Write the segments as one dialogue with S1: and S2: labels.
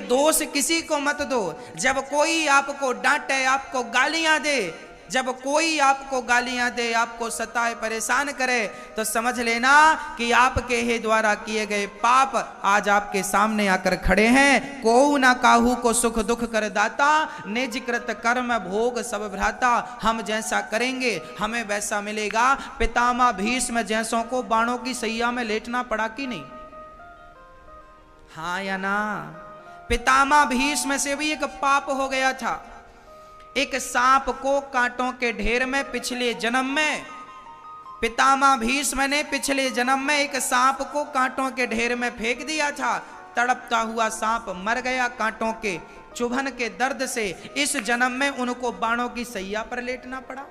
S1: दोष किसी को मत दो। जब कोई आपको डांटे, आपको गालियां दे, जब कोई आपको गालियां दे, आपको सताए, परेशान करे, तो समझ लेना कि आपके ही द्वारा किए गए पाप आज आपके सामने आकर खड़े हैं। कोऊ ना काहू को सुख दुख कर दाता, निज कृत कर्म भोग सब भ्राता। हम जैसा करेंगे हमें वैसा मिलेगा। पितामह भीष्म जैसों को बाणों की सैया में लेटना पड़ा कि नहीं? हाँ या ना? पितामह भीष्म से भी एक पाप हो गया था। एक सांप को कांटों के ढेर में पिछले जन्म में, पितामह भीष्म ने पिछले जन्म में एक सांप को कांटों के ढेर में फेंक दिया था। तड़पता हुआ सांप मर गया कांटों के चुभन के दर्द से। इस जन्म में उनको बाणों की सैया पर लेटना पड़ा।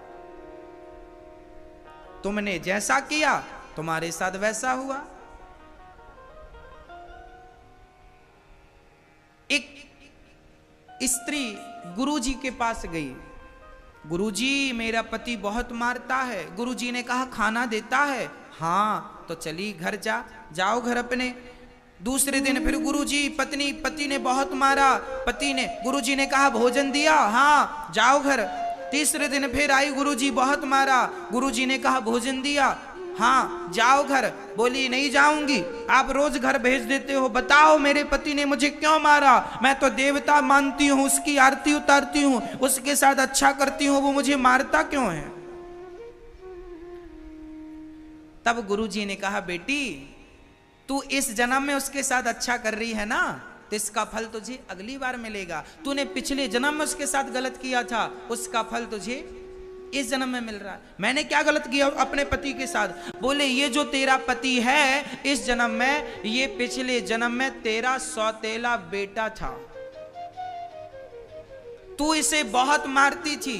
S1: तुमने जैसा किया तुम्हारे साथ वैसा हुआ। एक स्त्री गुरुजी के पास गई। गुरुजी, मेरा पति बहुत मारता है। गुरुजी ने कहा खाना देता है? हाँ। तो चली घर जाओ घर अपने। दूसरे दिन फिर गुरुजी, पति ने बहुत मारा। गुरुजी ने कहा भोजन दिया? हाँ। जाओ घर। तीसरे दिन फिर आई, गुरुजी बहुत मारा। गुरुजी ने कहा भोजन दिया? हाँ। जाओ घर। बोली नहीं जाऊंगी, आप रोज घर भेज देते हो। बताओ मेरे पति ने मुझे क्यों मारा? मैं तो देवता मानती हूं, उसकी आरती उतारती हूं, उसके साथ अच्छा करती हूं, वो मुझे मारता क्यों है? तब गुरुजी ने कहा बेटी, तू इस जन्म में उसके साथ अच्छा कर रही है ना, तो इसका फल तुझे अगली बार मिलेगा। तूने पिछले जन्म में उसके साथ गलत किया था, उसका फल तुझे इस जन्म में मिल रहा है। मैंने क्या गलत किया अपने पति के साथ? बोले ये जो तेरा पति है इस जन्म में, ये पिछले जन्म में तेरा सौतेला बेटा था। तू इसे बहुत मारती थी।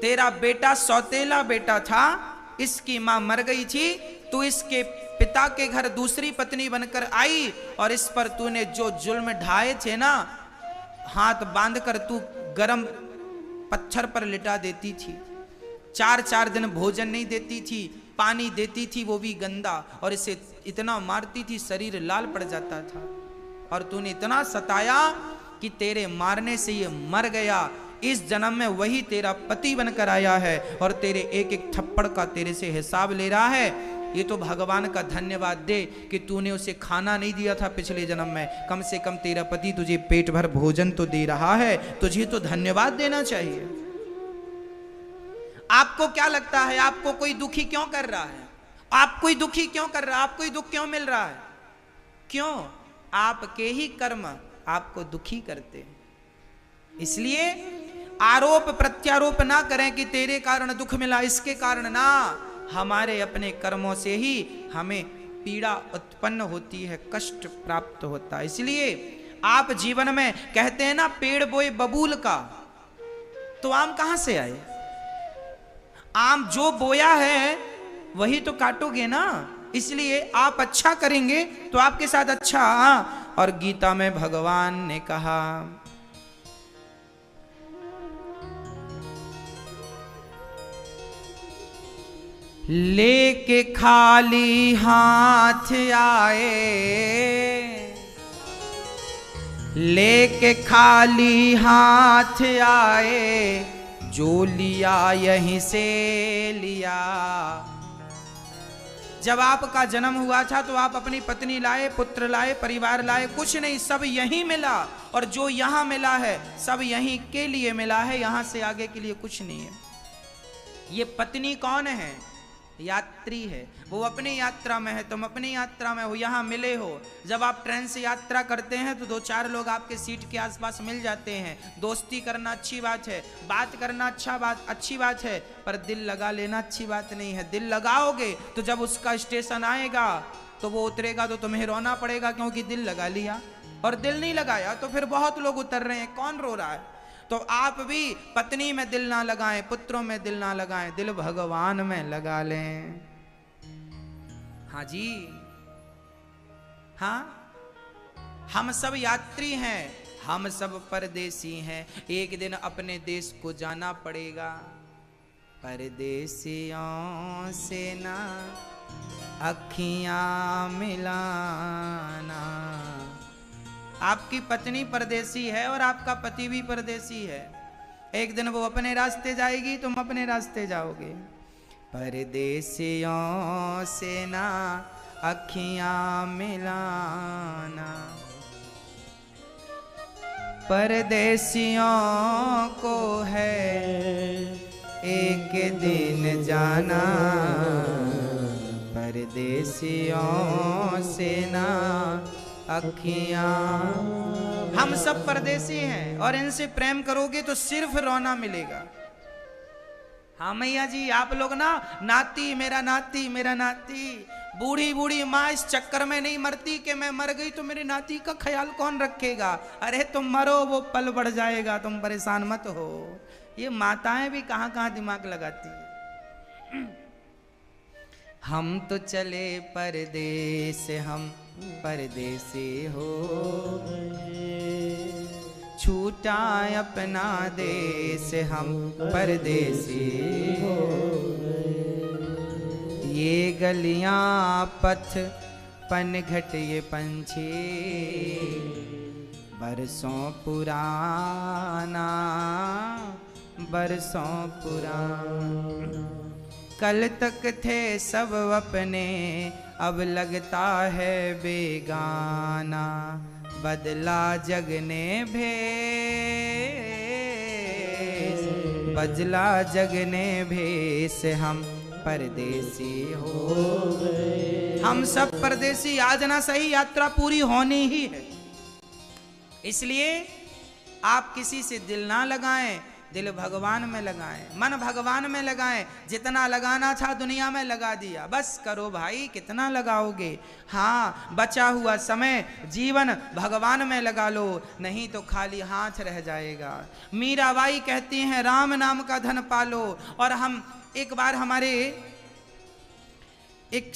S1: तेरा बेटा सौतेला बेटा था, इसकी मां मर गई थी। तू इसके पिता के घर दूसरी पत्नी बनकर आई और इस पर तूने जो जुल्म ढाए थे ना, हाथ बांधकर तू गरम पत्थर पर लिटा देती थी। 4-4 दिन भोजन नहीं देती थी, पानी देती थी वो भी गंदा, और इसे इतना मारती थी शरीर लाल पड़ जाता था। और तूने इतना सताया कि तेरे मारने से ये मर गया। इस जन्म में वही तेरा पति बनकर आया है और तेरे एक एक थप्पड़ का तेरे से हिसाब ले रहा है। ये तो भगवान का धन्यवाद दे कि तूने उसे खाना नहीं दिया था पिछले जन्म में। कम से कम तेरा पति तुझे पेट भर भोजन तो दे रहा है, तुझे तो धन्यवाद देना चाहिए। आपको क्या लगता है, आपको कोई दुखी क्यों कर रहा है? आप कोई दुखी क्यों कर रहा है? आपको दुख क्यों मिल रहा है? क्यों? आपके ही कर्म आपको दुखी करते हैं। इसलिए आरोप प्रत्यारोप ना करें कि तेरे कारण दुख मिला, इसके कारण ना, हमारे अपने कर्मों से ही हमें पीड़ा उत्पन्न होती है, कष्ट प्राप्त होता है। इसलिए आप जीवन में कहते हैं ना, पेड़ बोए बबूल का, तो आम कहां से आए? आम जो बोया है वही तो काटोगे ना। इसलिए आप अच्छा करेंगे तो आपके साथ अच्छा। और गीता में भगवान ने कहा, लेके खाली हाथ आए, लेके खाली हाथ आए, जो लिया यहीं से लिया। जब आपका जन्म हुआ था तो आप अपनी पत्नी लाए, पुत्र लाए, परिवार लाए, कुछ नहीं, सब यहीं मिला। और जो यहां मिला है सब यहीं के लिए मिला है, यहां से आगे के लिए कुछ नहीं है। ये पत्नी कौन है? यात्री है। वो अपनी यात्रा में है, तुम अपनी यात्रा में हो, यहां मिले हो। जब आप ट्रेन से यात्रा करते हैं तो 2-4 लोग आपके सीट के आसपास मिल जाते हैं। दोस्ती करना अच्छी बात है, बात करना अच्छी बात है, पर दिल लगा लेना अच्छी बात नहीं है। दिल लगाओगे तो जब उसका स्टेशन आएगा तो वो उतरेगा तो तुम्हें रोना पड़ेगा, क्योंकि दिल लगा लिया। और दिल नहीं लगाया तो फिर बहुत लोग उतर रहे हैं, कौन रो रहा है? तो आप भी पत्नी में दिल ना लगाएं, पुत्रों में दिल ना लगाएं, दिल भगवान में लगा लें। हाँ जी, हाँ, हम सब यात्री हैं, हम सब परदेसी हैं। एक दिन अपने देश को जाना पड़ेगा। परदेसियों से ना अखियां मिलाना, आपकी पत्नी परदेसी है और आपका पति भी परदेसी है। एक दिन वो अपने रास्ते जाएगी, तुम अपने रास्ते जाओगे। परदेसियों से ना अखियां मिलाना, परदेसियों को है एक दिन जाना, परदेसियों से ना अखियां। हम सब परदेसी हैं और इनसे प्रेम करोगे तो सिर्फ रोना मिलेगा। हाँ मैया जी, आप लोग ना नाती मेरा नाती मेरा नाती, बूढ़ी बूढ़ी माँ इस चक्कर में नहीं मरती कि मैं मर गई तो मेरे नाती का ख्याल कौन रखेगा। अरे तुम मरो, वो पल बढ़ जाएगा, तुम परेशान मत हो। ये माताएं भी कहाँ कहाँ दिमाग लगाती है। हम तो चले परदेस, हम परदेसी हो गए, छूटा अपना देश, हम परदेसी हो गए। ये गलियां पथ पनघट ये पंछी, बरसों पुराना बरसों पुराना। कल तक थे सब अपने, अब लगता है बेगाना, बदला जग ने भेष, बदला जग ने भेष, हम परदेसी हो गए। हम सब परदेसी, आज ना सही यात्रा पूरी होनी ही है। इसलिए आप किसी से दिल ना लगाएं, दिल भगवान में लगाएं, मन भगवान में लगाएं। जितना लगाना था दुनिया में लगा दिया, बस करो भाई, कितना लगाओगे। हाँ, बचा हुआ समय जीवन भगवान में लगा लो, नहीं तो खाली हाथ रह जाएगा। मीराबाई कहती हैं राम नाम का धन पालो। और हम एक बार हमारे एक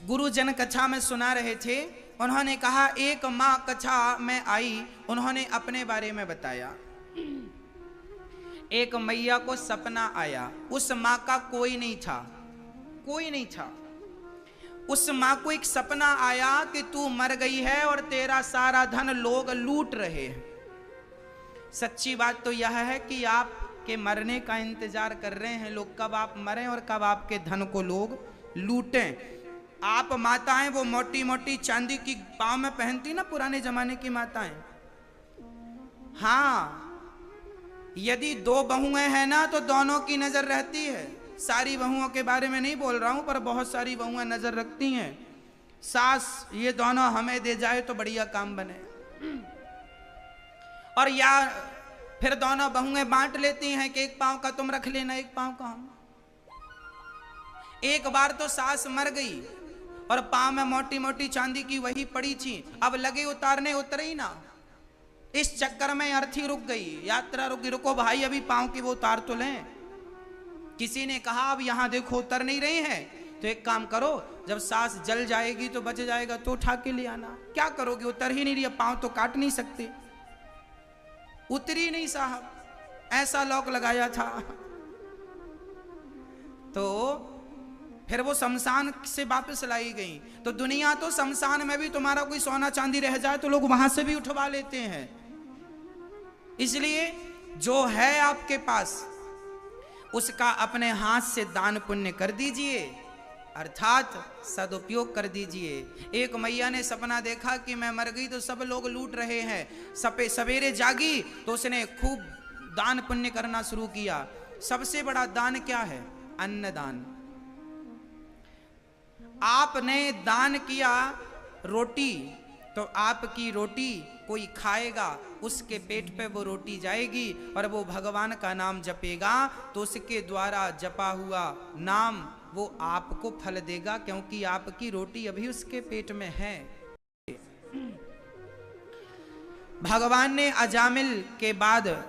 S1: गुरुजन कथा में सुना रहे थे, उन्होंने कहा एक माँ कथा में आई, उन्होंने अपने बारे में बताया। एक मैया को सपना आया, उस माँ का कोई नहीं था, कोई नहीं था। उस माँ को एक सपना आया कि तू मर गई है और तेरा सारा धन लोग लूट रहे हैं। सच्ची बात तो यह है कि आपके मरने का इंतजार कर रहे हैं लोग, कब आप मरें और कब आपके धन को लोग लूटें। आप माताएं वो मोटी मोटी चांदी की पाँव में पहनती ना, पुराने जमाने की माताएं। हाँ, यदि दो बहुएं हैं ना तो दोनों की नजर रहती है। सारी बहुओं के बारे में नहीं बोल रहा हूं, पर बहुत सारी बहुएं नजर रखती हैं। सास ये दोनों हमें दे जाए तो बढ़िया काम बने, और या फिर दोनों बहुएं बांट लेती हैं कि एक पांव का तुम रख लेना, एक पांव का हम। एक बार तो सास मर गई और पांव में मोटी मोटी चांदी की वही पड़ी थी, अब लगे उतारने, उतरे ही ना। इस चक्कर में अर्थी रुक गई, यात्रा रुक गई। रुको भाई, अभी पांव की वो उतार तो लें। किसी ने कहा अब यहां देखो उतर नहीं रहे हैं, तो एक काम करो, जब सांस जल जाएगी तो बच जाएगा तो उठा के ले आना। क्या करोगे, उतर ही नहीं रही, पांव तो काट नहीं सकते। उतरी नहीं साहब, ऐसा लॉक लगाया था। तो फिर वो शमशान से वापस लाई गई। तो दुनिया तो शमशान में भी तुम्हारा कोई सोना चांदी रह जाए तो लोग वहां से भी उठवा लेते हैं। इसलिए जो है आपके पास उसका अपने हाथ से दान पुण्य कर दीजिए, अर्थात सदुपयोग कर दीजिए। एक मैया ने सपना देखा कि मैं मर गई तो सब लोग लूट रहे हैं। सवेरे जागी तो उसने खूब दान पुण्य करना शुरू किया। सबसे बड़ा दान क्या है? अन्नदान। आपने दान किया रोटी, तो आपकी रोटी कोई खाएगा, उसके पेट पे वो रोटी जाएगी और वो भगवान का नाम जपेगा तो उसके द्वारा जपा हुआ नाम वो आपको फल देगा, क्योंकि आपकी रोटी अभी उसके पेट में है। भगवान ने अजामिल के बाद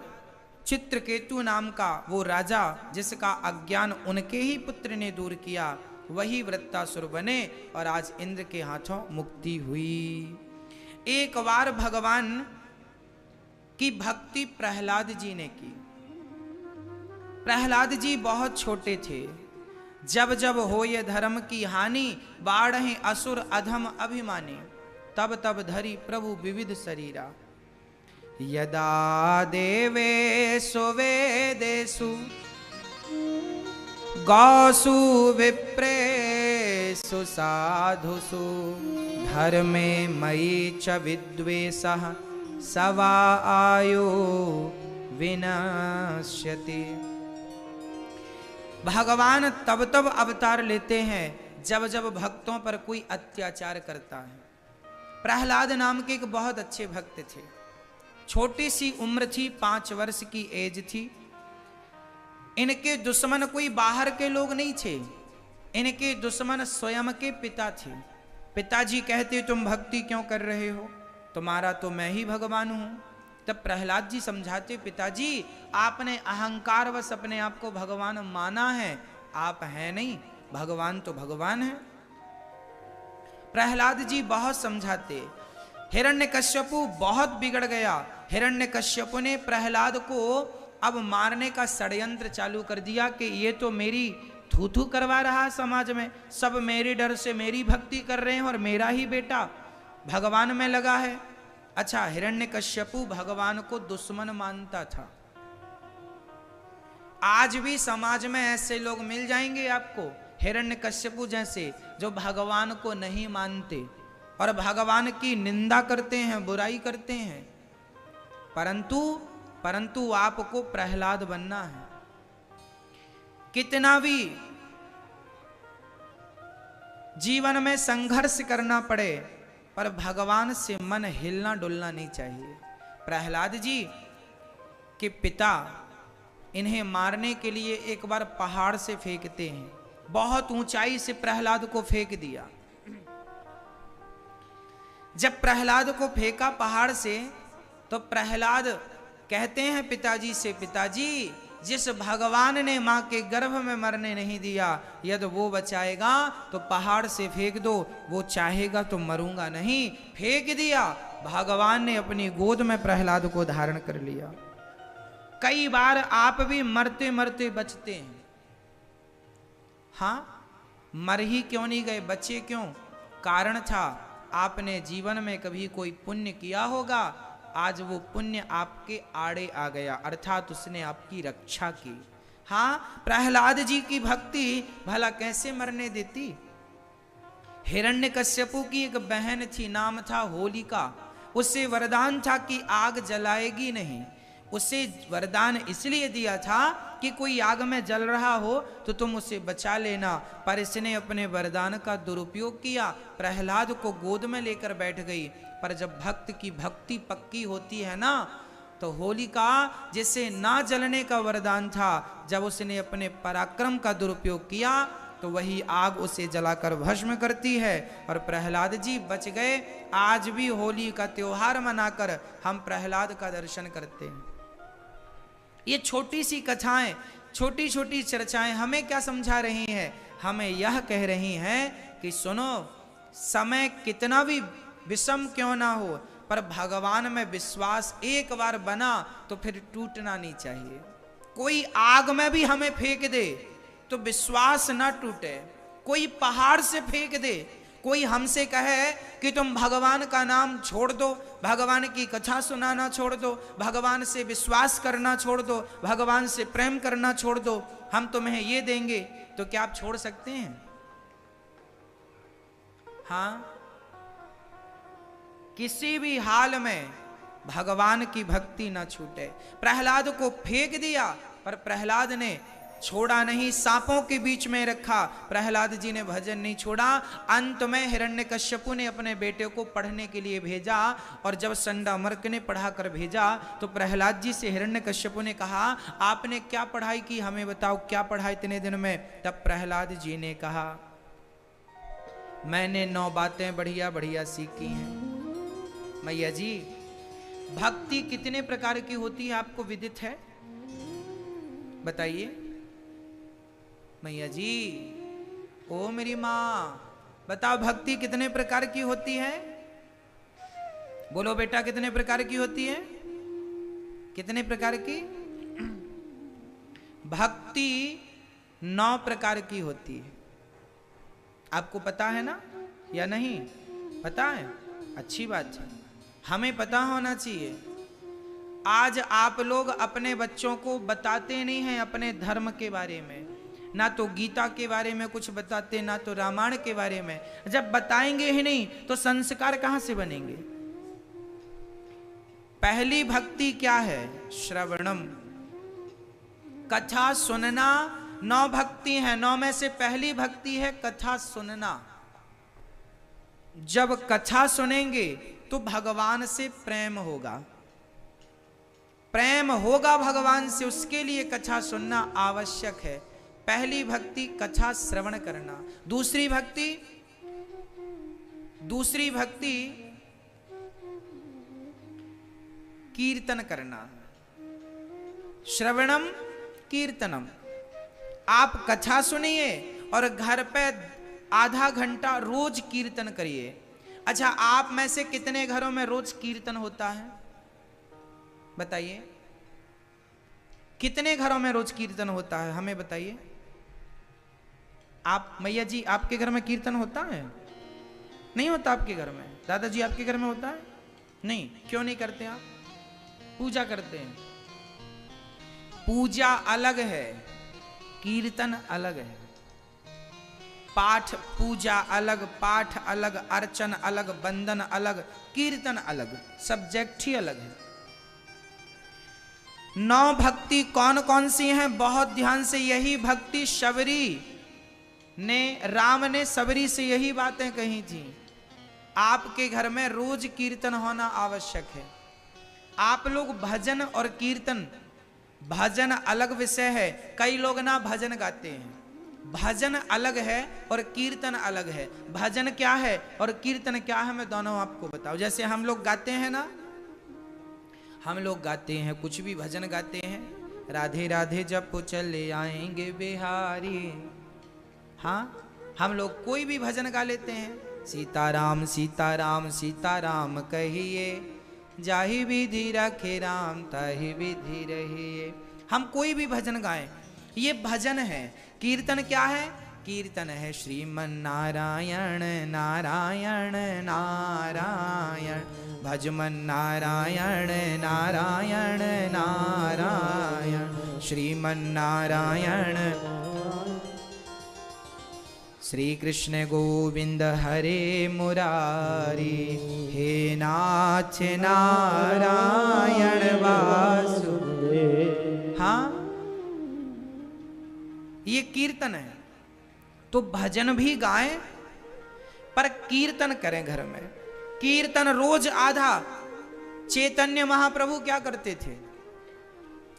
S1: चित्रकेतु नाम का वो राजा, जिसका अज्ञान उनके ही पुत्र ने दूर किया, वही वृत्तासुर बने और आज इंद्र के हाथों मुक्ति हुई। एक बार भगवान की भक्ति प्रहलाद जी ने की। प्रहलाद जी बहुत छोटे थे। जब जब हो ये धर्म की हानि, बाढ़ असुर अधम अभिमानी। तब तब धरी प्रभु विविध शरीरा। यदा देवेषु वेदेषु गौसु विप्रेषु साधुषु धर्मे मयि च विद्वेषः सवा आयु विनश्यति। भगवान तब तब अवतार लेते हैं जब जब भक्तों पर कोई अत्याचार करता है। प्रहलाद नाम के एक बहुत अच्छे भक्त थे। छोटी सी उम्र थी, 5 वर्ष की एज थी। इनके दुश्मन कोई बाहर के लोग नहीं थे, इनके दुश्मन स्वयं के पिता थे। पिताजी कहते तुम भक्ति क्यों कर रहे हो, तुम्हारा तो मैं ही भगवान हूं। तब प्रहलाद जी समझाते पिताजी आपने अहंकारवश अपने आप को भगवान माना है, आप हैं नहीं, भगवान तो भगवान है। प्रहलाद जी बहुत समझाते। हिरण्यकश्यपु बहुत बिगड़ गया। हिरण्यकश्यपु ने प्रहलाद को अब मारने का षड्यंत्र चालू कर दिया कि ये तो मेरी थू थू करवा रहा है समाज में, सब मेरे डर से मेरी भक्ति कर रहे हैं और मेरा ही बेटा भगवान में लगा है। अच्छा, हिरण्यकश्यपु भगवान को दुश्मन मानता था। आज भी समाज में ऐसे लोग मिल जाएंगे आपको, हिरण्यकश्यपु जैसे, जो भगवान को नहीं मानते और भगवान की निंदा करते हैं, बुराई करते हैं। परंतु आपको प्रहलाद बनना है। कितना भी जीवन में संघर्ष करना पड़े, पर भगवान से मन हिलना डुलना नहीं चाहिए। प्रहलाद जी के पिता इन्हें मारने के लिए एक बार पहाड़ से फेंकते हैं। बहुत ऊंचाई से प्रहलाद को फेंक दिया। जब प्रहलाद को फेंका पहाड़ से, तो प्रहलाद कहते हैं पिताजी से, पिताजी जिस भगवान ने मां के गर्भ में मरने नहीं दिया, यदि वो बचाएगा तो पहाड़ से फेंक दो, वो चाहेगा तो मरूंगा नहीं। फेंक दिया। भगवान ने अपनी गोद में प्रहलाद को धारण कर लिया। कई बार आप भी मरते मरते बचते हैं। हाँ, मर ही क्यों नहीं गए, बचे क्यों? कारण था आपने जीवन में कभी कोई पुण्य किया होगा, आज वो पुण्य आपके आड़े आ गया, अर्थात उसने आपकी रक्षा की। हाँ, प्रहलाद जी की भक्ति भला कैसे मरने देती। हिरण्यकश्यपु की एक बहन थी, नाम था होलिका। उसे वरदान था कि आग जलाएगी नहीं। उसे वरदान इसलिए दिया था कि कोई आग में जल रहा हो तो तुम उसे बचा लेना, पर इसने अपने वरदान का दुरुपयोग किया। प्रहलाद को गोद में लेकर बैठ गई। पर जब भक्त की भक्ति पक्की होती है ना, तो होलिका जिसे ना जलने का वरदान था, जब उसने अपने पराक्रम का दुरुपयोग किया तो वही आग उसे जलाकर भस्म करती है। और प्रहलाद जी बच गए। आज भी होली का त्योहार मनाकर हम प्रहलाद का दर्शन करते हैं। ये छोटी सी कथाएं, छोटी छोटी चर्चाएं हमें क्या समझा रही हैं? हमें यह कह रही हैं कि सुनो, समय कितना भी विषम क्यों ना हो, पर भगवान में विश्वास एक बार बना तो फिर टूटना नहीं चाहिए। कोई आग में भी हमें फेंक दे तो विश्वास ना टूटे। कोई पहाड़ से फेंक दे, कोई हमसे कहे कि तुम भगवान का नाम छोड़ दो, भगवान की कथा सुनाना छोड़ दो, भगवान से विश्वास करना छोड़ दो, भगवान से प्रेम करना छोड़ दो, हम तुम्हें ये देंगे, तो क्या आप छोड़ सकते हैं? हाँ, किसी भी हाल में भगवान की भक्ति ना छूटे। प्रहलाद को फेंक दिया, पर प्रहलाद ने छोड़ा नहीं, सांपों के बीच में रखा। प्रहलाद जी ने भजन नहीं छोड़ा। अंत में हिरण्यकश्यपु ने अपने बेटे को पढ़ने के लिए भेजा, और जब संडामर्क ने पढ़ा कर भेजा तो प्रहलाद जी से हिरण्यकश्यपु ने कहा, आपने क्या पढ़ाई की, हमें बताओ, क्या पढ़ा इतने दिन में? तब प्रहलाद जी ने कहा, मैंने 9 बातें बढ़िया बढ़िया सीखी हैं। मैया जी, भक्ति कितने प्रकार की होती है आपको विदित है? बताइए मैया जी। ओ मेरी माँ, बताओ भक्ति कितने प्रकार की होती है? बोलो बेटा, कितने प्रकार की होती है? कितने प्रकार की? भक्ति 9 प्रकार की होती है। आपको पता है ना या नहीं? पता है? अच्छी बात है, हमें पता होना चाहिए। आज आप लोग अपने बच्चों को बताते नहीं हैं अपने धर्म के बारे में, ना तो गीता के बारे में कुछ बताते, ना तो रामायण के बारे में। जब बताएंगे ही नहीं तो संस्कार कहां से बनेंगे? पहली भक्ति क्या है? श्रवणम, कथा सुनना। 9 भक्ति है, 9 में से पहली भक्ति है कथा सुनना। जब कथा सुनेंगे तो भगवान से प्रेम होगा, प्रेम होगा भगवान से, उसके लिए कथा सुनना आवश्यक है। पहली भक्ति कथा श्रवण करना। दूसरी भक्ति कीर्तन करना। श्रवणम कीर्तनम। आप कथा सुनिए और घर पे आधा घंटा रोज कीर्तन करिए। अच्छा, आप में से कितने घरों में रोज कीर्तन होता है? बताइए, कितने घरों में रोज कीर्तन होता है? हमें बताइए। आप मैया जी, आपके घर में कीर्तन होता है? नहीं होता आपके घर में? दादाजी, आपके घर में होता है? नहीं। क्यों नहीं करते? आप पूजा करते हैं। पूजा अलग है, कीर्तन अलग है। पाठ पूजा अलग, पाठ अलग, अर्चन अलग, बंदन अलग, कीर्तन अलग, सब्जेक्ट ही अलग है। 9 भक्ति कौन कौन सी हैं? बहुत ध्यान से। यही भक्ति शबरी ने, राम ने शबरी से यही बातें कही थी। आपके घर में रोज कीर्तन होना आवश्यक है। आप लोग भजन और कीर्तन, भजन अलग विषय है। कई लोग ना भजन गाते हैं। भजन अलग है और कीर्तन अलग है। भजन क्या है और कीर्तन क्या है, मैं दोनों आपको बताऊं। जैसे हम लोग गाते हैं ना, हम लोग गाते हैं, कुछ भी भजन गाते हैं, राधे राधे जप चले आएंगे बिहारी। हाँ, हम लोग कोई भी भजन गा लेते हैं। सीताराम सीताराम सीताराम कहिए, जाहि विधि रखे राम ताहि विधि रहिए। हम कोई भी भजन गाएं, ये भजन है। कीर्तन क्या है? कीर्तन है श्रीमन नारायण नारायण नारायण, भजमन नारायण नारायण नारायण, श्रीमन नारायण। श्री कृष्ण गोविंद हरे मुरारी, हे नाथ नारायण वासुदेव। हाँ, ये कीर्तन है। तो भजन भी गाएं पर कीर्तन करें घर में। कीर्तन रोज आधा। चैतन्य महाप्रभु क्या करते थे?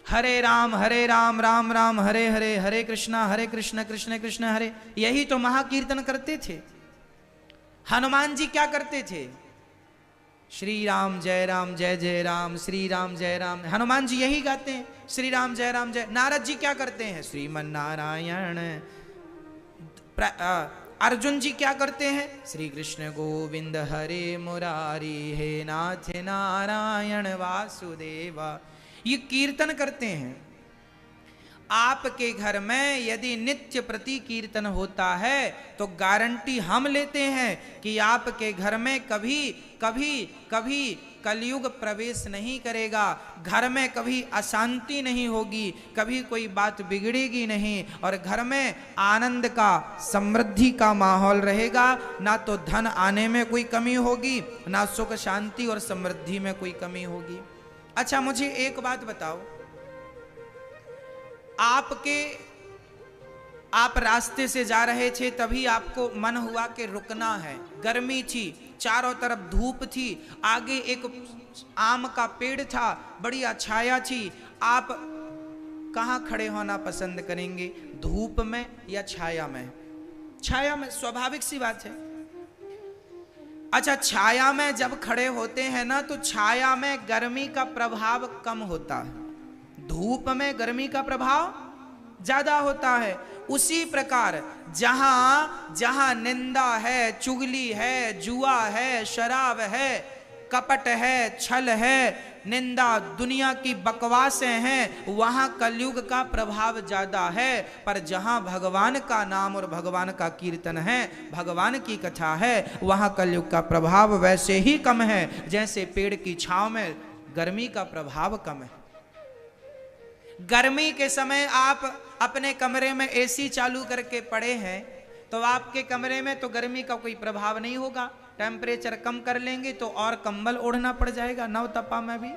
S1: हरे राम राम राम हरे हरे, हरे कृष्ण कृष्ण कृष्ण हरे। यही तो महाकीर्तन करते थे। हनुमान जी क्या करते थे? श्री राम जय राम, श्री राम जय राम। हनुमान जी यही गाते हैं, श्री राम जय। नारद जी क्या करते हैं? श्रीमन नारायण। अर्जुन जी क्या करते हैं? श्री कृष्ण गोविंद हरे मुरारी, हे नाथ नारायण वासुदेवा। ये कीर्तन करते हैं। आपके घर में यदि नित्य प्रति कीर्तन होता है तो गारंटी हम लेते हैं कि आपके घर में कभी कभी कभी कलयुग प्रवेश नहीं करेगा। घर में कभी अशांति नहीं होगी, कभी कोई बात बिगड़ेगी नहीं, और घर में आनंद का, समृद्धि का माहौल रहेगा। ना तो धन आने में कोई कमी होगी, ना सुख शांति और समृद्धि में कोई कमी होगी। अच्छा, मुझे एक बात बताओ, आप रास्ते से जा रहे थे, तभी आपको मन हुआ कि रुकना है। गर्मी थी, चारों तरफ धूप थी, आगे एक आम का पेड़ था, बढ़िया छाया थी। आप कहाँ खड़े होना पसंद करेंगे? धूप में या छाया में? छाया में, स्वाभाविक सी बात है। अच्छा, छाया में जब खड़े होते हैं ना, तो छाया में गर्मी का प्रभाव कम होता है, धूप में गर्मी का प्रभाव ज्यादा होता है। उसी प्रकार जहां जहां निंदा है, चुगली है, जुआ है, शराब है, कपट है, छल है, निंदा, दुनिया की बकवासें हैं, वहां कलयुग का प्रभाव ज्यादा है। पर जहां भगवान का नाम और भगवान का कीर्तन है, भगवान की कथा है, वहां कलयुग का प्रभाव वैसे ही कम है जैसे पेड़ की छांव में गर्मी का प्रभाव कम है। गर्मी के समय आप अपने कमरे में एसी चालू करके पड़े हैं तो आपके कमरे में तो गर्मी का कोई प्रभाव नहीं होगा। टेम्परेचर कम कर लेंगे तो और कंबल ओढ़ना पड़ जाएगा नवतपा में भी।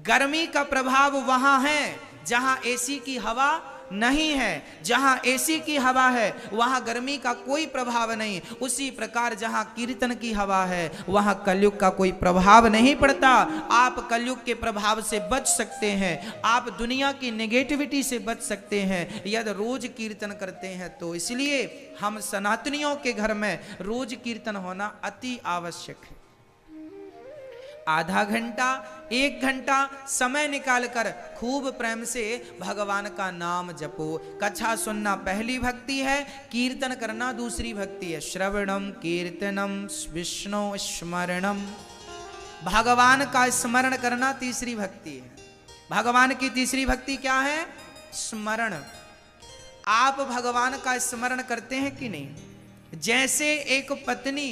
S1: गर्मी का प्रभाव वहां है जहां एसी की हवा नहीं है। जहां एसी की हवा है वहां गर्मी का कोई प्रभाव नहीं। उसी प्रकार जहां कीर्तन की हवा है वहां कलयुग का कोई प्रभाव नहीं पड़ता। आप कलयुग के प्रभाव से बच सकते हैं, आप दुनिया की नेगेटिविटी से बच सकते हैं यदि रोज कीर्तन करते हैं तो। इसलिए हम सनातनियों के घर में रोज कीर्तन होना अति आवश्यक है। आधा घंटा, 1 घंटा समय निकालकर खूब प्रेम से भगवान का नाम जपो। कथा सुनना पहली भक्ति है, कीर्तन करना दूसरी भक्ति है। श्रवणम कीर्तनम विष्णु स्मरणम, भगवान का स्मरण करना तीसरी भक्ति है। भगवान की तीसरी भक्ति क्या है? स्मरण। आप भगवान का स्मरण करते हैं कि नहीं? जैसे एक पत्नी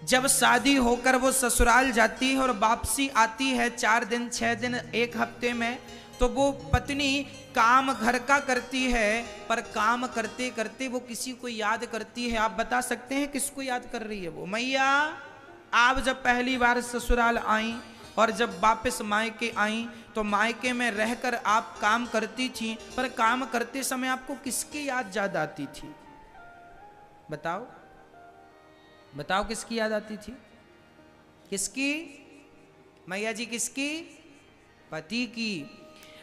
S1: जब शादी होकर वो ससुराल जाती है और वापसी आती है 4 दिन, 6 दिन, 1 हफ्ते में, तो वो पत्नी काम घर का करती है पर काम करते करते वो किसी को याद करती है। आप बता सकते हैं किसको याद कर रही है वो? मैया, आप जब पहली बार ससुराल आई और जब वापस मायके आई तो मायके में रहकर आप काम करती थी, पर काम करते समय आपको किसकी याद ज्यादा आती थी? बताओ बताओ, किसकी याद आती थी? किसकी? मैया जी, किसकी? पति की।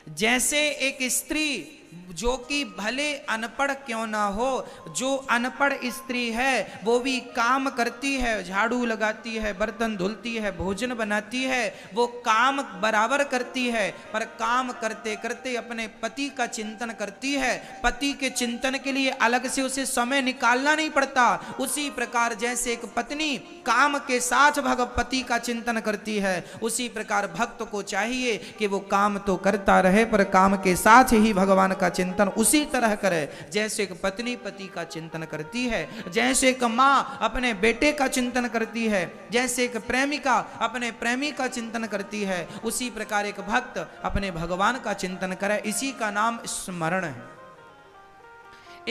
S1: जैसे एक स्त्री जो कि भले अनपढ़ क्यों ना हो, जो अनपढ़ स्त्री है वो भी काम करती है, झाड़ू लगाती है, बर्तन धुलती है, भोजन बनाती है, वो काम बराबर करती है, पर काम करते करते अपने पति का चिंतन करती है। पति के चिंतन के लिए अलग से उसे समय निकालना नहीं पड़ता। उसी प्रकार जैसे एक पत्नी काम के साथ भगवती का चिंतन करती है, उसी प्रकार भक्त को चाहिए कि वो काम तो करता रहे पर काम के साथ ही भगवान का चिंतन उसी तरह करे जैसे एक पत्नी पति का चिंतन करती है, जैसे एक माँ अपने बेटे का चिंतन करती है, जैसे एक प्रेमिका अपने प्रेमी का चिंतन करती है, उसी प्रकार एक भक्त अपने भगवान का चिंतन करे। इसी का नाम स्मरण है।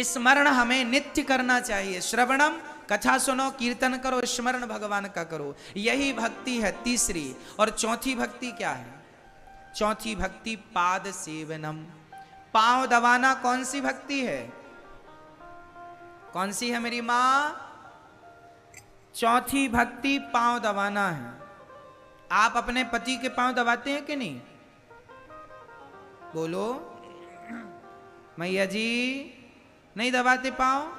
S1: स्मरण हमें नित्य करना चाहिए। श्रवणम, कथा सुनो, कीर्तन करो, स्मरण भगवान का करो, यही भक्ति है तीसरी। और चौथी भक्ति क्या है? चौथी भक्ति पाद सेवनम, पांव दबाना। कौन सी भक्ति है? कौन सी है मेरी मां? चौथी भक्ति पांव दबाना है। आप अपने पति के पांव दबाते हैं कि नहीं? बोलो मैया जी, नहीं दबाते पांव?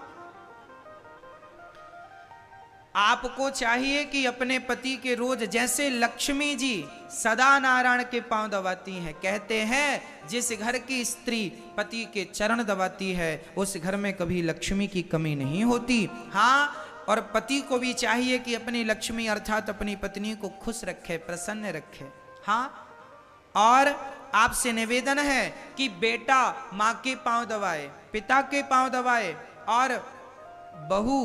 S1: आपको चाहिए कि अपने पति के रोज, जैसे लक्ष्मी जी सदा नारायण के पांव दबाती हैं, कहते हैं जिस घर की स्त्री पति के चरण दबाती है उस घर में कभी लक्ष्मी की कमी नहीं होती। हाँ, और पति को भी चाहिए कि अपनी लक्ष्मी अर्थात अपनी पत्नी को खुश रखे, प्रसन्न रखे। हाँ, और आपसे निवेदन है कि बेटा माँ के पांव दबाए, पिता के पांव दबाए, और बहू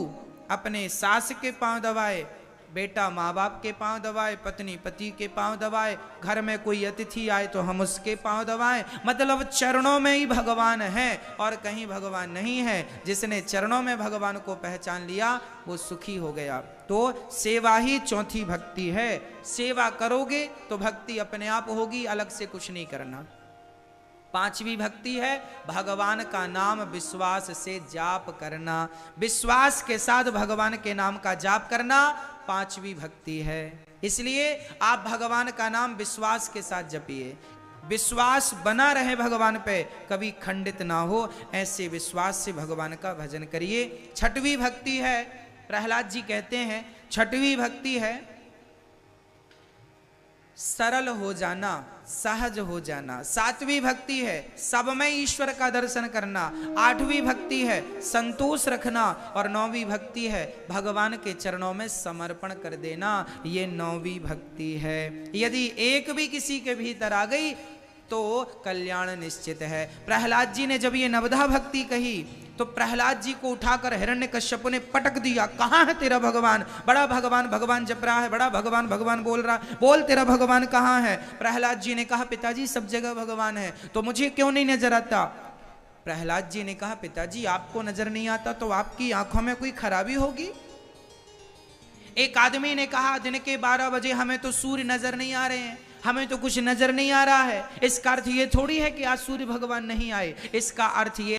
S1: अपने सास के पांव दबाए, बेटा माँ बाप के पांव दबाए, पत्नी पति के पांव दबाए, घर में कोई अतिथि आए तो हम उसके पांव दबाएं। मतलब चरणों में ही भगवान है और कहीं भगवान नहीं है। जिसने चरणों में भगवान को पहचान लिया वो सुखी हो गया। तो सेवा ही चौथी भक्ति है। सेवा करोगे तो भक्ति अपने आप होगी, अलग से कुछ नहीं करना। पांचवी भक्ति है भगवान का नाम विश्वास से जाप करना, विश्वास के साथ भगवान के नाम का जाप करना पांचवी भक्ति है। इसलिए आप भगवान का नाम विश्वास के साथ जपिए, विश्वास बना रहे भगवान पे, कभी खंडित ना हो, ऐसे विश्वास से भगवान का भजन करिए। छठवीं भक्ति है, प्रहलाद जी कहते हैं छठवीं भक्ति है सरल हो जाना, सहज हो जाना। सातवीं भक्ति है सब में ईश्वर का दर्शन करना। आठवीं भक्ति है संतोष रखना। और नौवीं भक्ति है भगवान के चरणों में समर्पण कर देना। ये नौवीं भक्ति है। यदि एक भी किसी के भीतर आ गई तो कल्याण निश्चित है। प्रहलाद जी ने जब ये नवधा भक्ति कही तो प्रहलाद जी को उठाकर हिरण्यकश्यप ने पटक दिया। कहाँ है तेरा भगवान? बड़ा भगवान भगवान जप रहा है, बड़ा भगवान भगवान बोल रहा, बोल तेरा भगवान कहाँ है? प्रहलाद जी ने कहा पिताजी सब जगह भगवान है, तो मुझे क्यों नहीं नजर आता? प्रहलाद जी ने कहा पिताजी आपको नजर नहीं आता तो आपकी आंखों में कोई खराबी होगी। एक आदमी ने कहा दिन के 12 बजे हमें तो सूर्य नजर नहीं आ रहे हैं, हमें तो कुछ नजर नहीं आ रहा है। इसका अर्थ ये थोड़ी है कि आज सूर्य भगवान नहीं आए। इसका अर्थ ये